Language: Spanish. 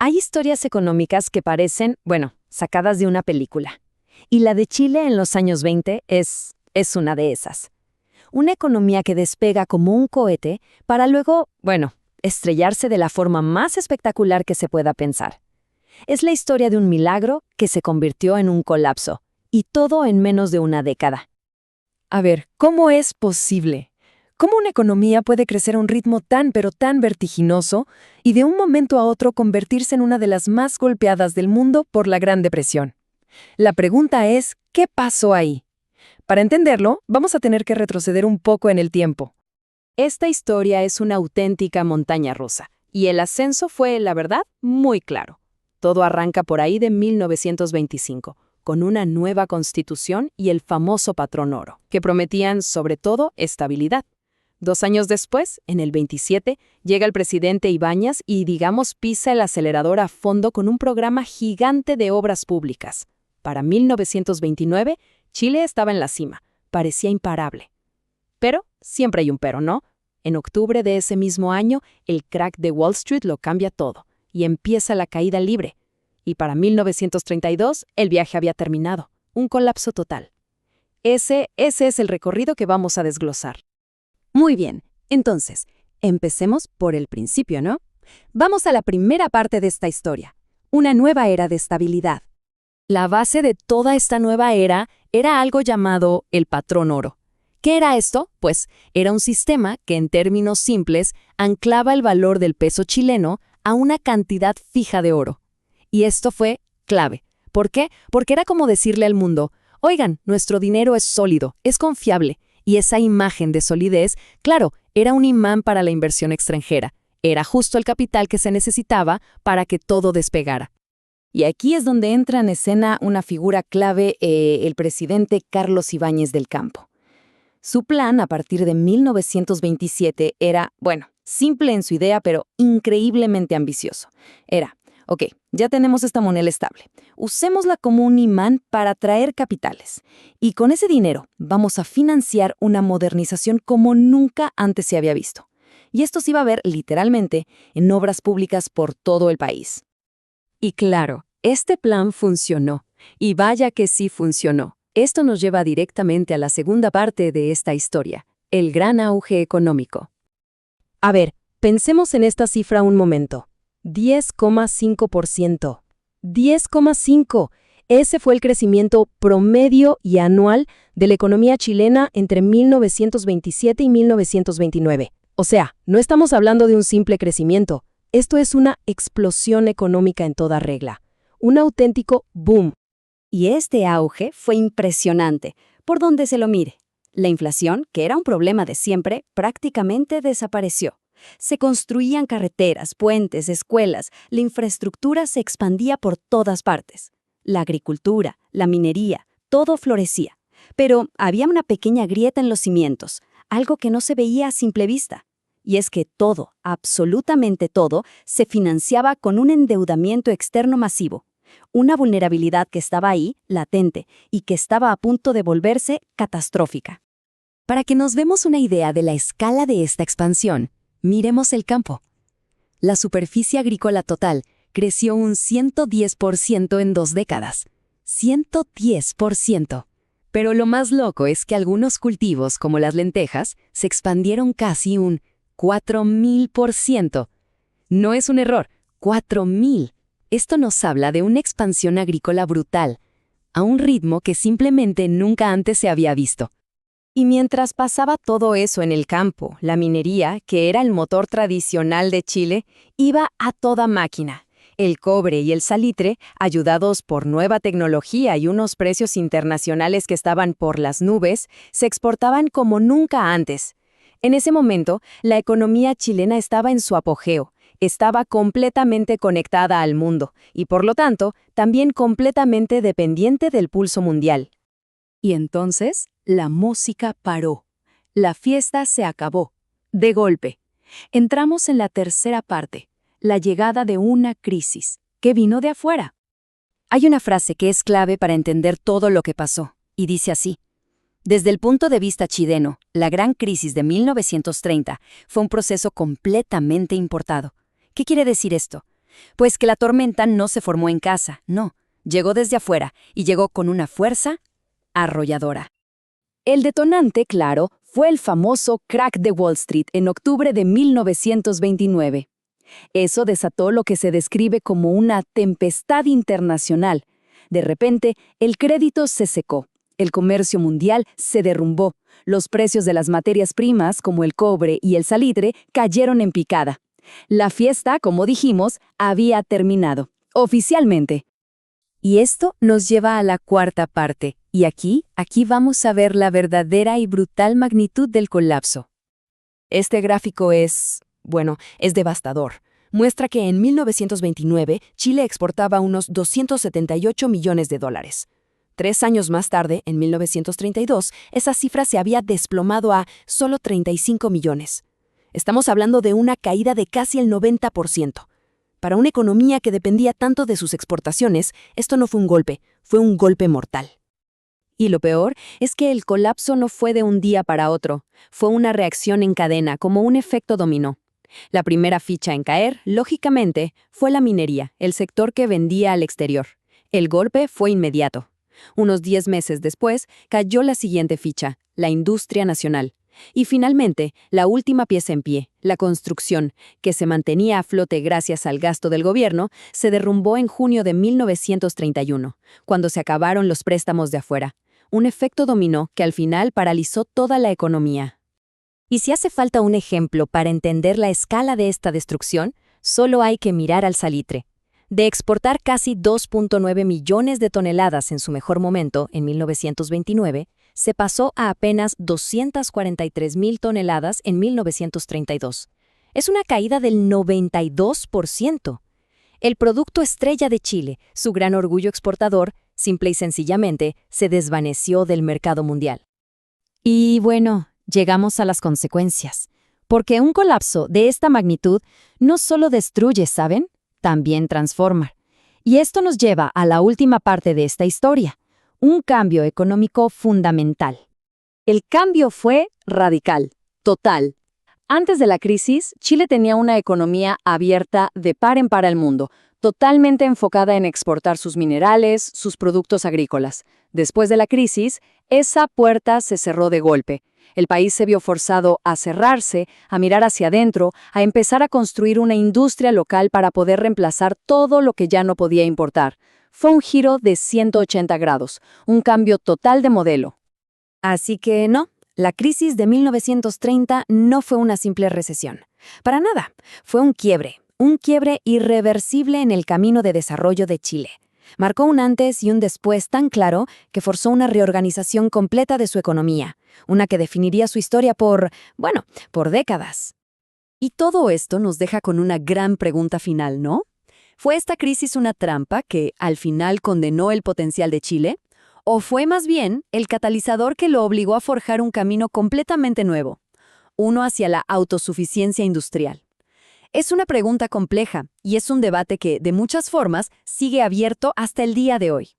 Hay historias económicas que parecen, bueno, sacadas de una película. Y la de Chile en los años 20 es una de esas. Una economía que despega como un cohete para luego, bueno, estrellarse de la forma más espectacular que se pueda pensar. Es la historia de un milagro que se convirtió en un colapso, y todo en menos de una década. A ver, ¿cómo es posible? ¿Cómo una economía puede crecer a un ritmo tan pero tan vertiginoso y de un momento a otro convertirse en una de las más golpeadas del mundo por la Gran Depresión? La pregunta es, ¿qué pasó ahí? Para entenderlo, vamos a tener que retroceder un poco en el tiempo. Esta historia es una auténtica montaña rusa, y el ascenso fue, la verdad, muy claro. Todo arranca por ahí de 1925, con una nueva constitución y el famoso patrón oro, que prometían, sobre todo, estabilidad. 2 años después, en el 27, llega el presidente Ibáñez y, digamos, pisa el acelerador a fondo con un programa gigante de obras públicas. Para 1929, Chile estaba en la cima, parecía imparable. Pero, siempre hay un pero, ¿no? En octubre de ese mismo año, el crack de Wall Street lo cambia todo, y empieza la caída libre. Y para 1932, el viaje había terminado, un colapso total. Ese es el recorrido que vamos a desglosar. Muy bien, entonces, empecemos por el principio, ¿no? Vamos a la primera parte de esta historia, una nueva era de estabilidad. La base de toda esta nueva era algo llamado el patrón oro. ¿Qué era esto? Pues era un sistema que, en términos simples, anclaba el valor del peso chileno a una cantidad fija de oro. Y esto fue clave. ¿Por qué? Porque era como decirle al mundo, oigan, nuestro dinero es sólido, es confiable. Y esa imagen de solidez, claro, era un imán para la inversión extranjera. Era justo el capital que se necesitaba para que todo despegara. Y aquí es donde entra en escena una figura clave, el presidente Carlos Ibáñez del Campo. Su plan, a partir de 1927, era, bueno, simple en su idea, pero increíblemente ambicioso. Era, ok, ya tenemos esta moneda estable. Usémosla como un imán para atraer capitales. Y con ese dinero vamos a financiar una modernización como nunca antes se había visto. Y esto se iba a ver, literalmente, en obras públicas por todo el país. Y claro, este plan funcionó. Y vaya que sí funcionó. Esto nos lleva directamente a la segunda parte de esta historia, el gran auge económico. A ver, pensemos en esta cifra un momento. 10,5%. 10,5%. Ese fue el crecimiento promedio y anual de la economía chilena entre 1927 y 1929. O sea, no estamos hablando de un simple crecimiento. Esto es una explosión económica en toda regla. Un auténtico boom. Y este auge fue impresionante, por donde se lo mire. La inflación, que era un problema de siempre, prácticamente desapareció. Se construían carreteras, puentes, escuelas, la infraestructura se expandía por todas partes. La agricultura, la minería, todo florecía. Pero había una pequeña grieta en los cimientos, algo que no se veía a simple vista. Y es que todo, absolutamente todo, se financiaba con un endeudamiento externo masivo. Una vulnerabilidad que estaba ahí, latente, y que estaba a punto de volverse catastrófica. Para que nos demos una idea de la escala de esta expansión, miremos el campo. La superficie agrícola total creció un 110% en 2 décadas. 110%. Pero lo más loco es que algunos cultivos, como las lentejas, se expandieron casi un 4.000%. No es un error, 4.000. Esto nos habla de una expansión agrícola brutal, a un ritmo que simplemente nunca antes se había visto. Y mientras pasaba todo eso en el campo, la minería, que era el motor tradicional de Chile, iba a toda máquina. El cobre y el salitre, ayudados por nueva tecnología y unos precios internacionales que estaban por las nubes, se exportaban como nunca antes. En ese momento, la economía chilena estaba en su apogeo. Estaba completamente conectada al mundo y, por lo tanto, también completamente dependiente del pulso mundial. Y entonces, la música paró. La fiesta se acabó. De golpe. Entramos en la tercera parte, la llegada de una crisis, que vino de afuera. Hay una frase que es clave para entender todo lo que pasó, y dice así. Desde el punto de vista chileno, la gran crisis de 1930 fue un proceso completamente importado. ¿Qué quiere decir esto? Pues que la tormenta no se formó en casa, no. Llegó desde afuera y llegó con una fuerza arrolladora. El detonante, claro, fue el famoso crack de Wall Street en octubre de 1929. Eso desató lo que se describe como una tempestad internacional. De repente, el crédito se secó, el comercio mundial se derrumbó, los precios de las materias primas, como el cobre y el salitre, cayeron en picada. La fiesta, como dijimos, había terminado, oficialmente. Y esto nos lleva a la cuarta parte, y aquí vamos a ver la verdadera y brutal magnitud del colapso. Este gráfico es devastador. Muestra que en 1929 Chile exportaba unos 278 millones de dólares. 3 años más tarde, en 1932, esa cifra se había desplomado a solo 35 millones. Estamos hablando de una caída de casi el 90%. Para una economía que dependía tanto de sus exportaciones, esto no fue un golpe, fue un golpe mortal. Y lo peor es que el colapso no fue de un día para otro, fue una reacción en cadena, como un efecto dominó. La primera ficha en caer, lógicamente, fue la minería, el sector que vendía al exterior. El golpe fue inmediato. Unos 10 meses después, cayó la siguiente ficha, la industria nacional. Y finalmente, la última pieza en pie, la construcción, que se mantenía a flote gracias al gasto del gobierno, se derrumbó en junio de 1931, cuando se acabaron los préstamos de afuera. Un efecto dominó que al final paralizó toda la economía. Y si hace falta un ejemplo para entender la escala de esta destrucción, solo hay que mirar al salitre. De exportar casi 2.9 millones de toneladas en su mejor momento, en 1929, se pasó a apenas 243.000 toneladas en 1932. Es una caída del 92%. El producto estrella de Chile, su gran orgullo exportador, simple y sencillamente, se desvaneció del mercado mundial. Y bueno, llegamos a las consecuencias. Porque un colapso de esta magnitud no solo destruye, ¿saben? También transforma. Y esto nos lleva a la última parte de esta historia, un cambio económico fundamental. El cambio fue radical, total. Antes de la crisis, Chile tenía una economía abierta de par en par al mundo, totalmente enfocada en exportar sus minerales, sus productos agrícolas. Después de la crisis, esa puerta se cerró de golpe. El país se vio forzado a cerrarse, a mirar hacia adentro, a empezar a construir una industria local para poder reemplazar todo lo que ya no podía importar. Fue un giro de 180 grados, un cambio total de modelo. Así que no, la crisis de 1930 no fue una simple recesión. Para nada, fue un quiebre irreversible en el camino de desarrollo de Chile. Marcó un antes y un después tan claro que forzó una reorganización completa de su economía, una que definiría su historia por décadas. Y todo esto nos deja con una gran pregunta final, ¿no? ¿Fue esta crisis una trampa que, al final, condenó el potencial de Chile? ¿O fue más bien el catalizador que lo obligó a forjar un camino completamente nuevo, uno hacia la autosuficiencia industrial? Es una pregunta compleja y es un debate que, de muchas formas, sigue abierto hasta el día de hoy.